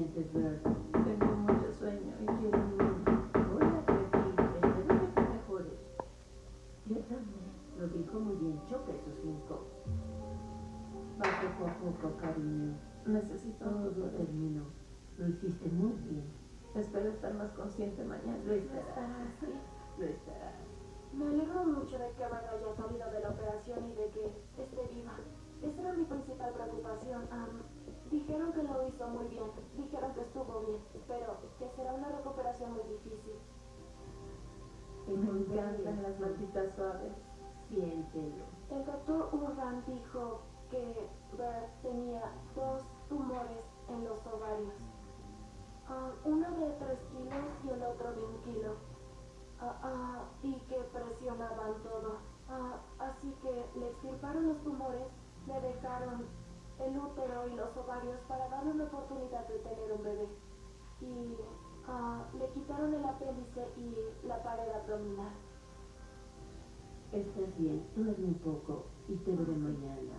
sientes, Bert? Tengo mucho sueño y quiero dormir. Hola, Jackie. Espero que te mejores. Yo también. Lo dijo muy bien. Choca esos 5. Va poco a poco, cariño. Necesito un Todo poco de... terminó. Lo hiciste muy bien. Espero estar más consciente mañana. Lo estarás. Lo estarás. Me alegro mucho de que Ben haya salido de la operación y de que esté viva. Esa era mi principal preocupación. Dijeron que lo hizo muy bien, dijeron que estuvo bien, pero que será una recuperación muy difícil. Me encantan las malditas suaves. Siéntelo. El doctor Urran dijo que Bert tenía 2 tumores en los ovarios. Uno de 3 kilos y el otro de 1 kilo. Y que presionaban todo. Así que le extirparon los tumores, le dejaron el útero y los ovarios para darle una oportunidad de tener un bebé. Y le quitaron el apéndice y la pared abdominal. Estás bien. Duerme un poco y te veré mañana.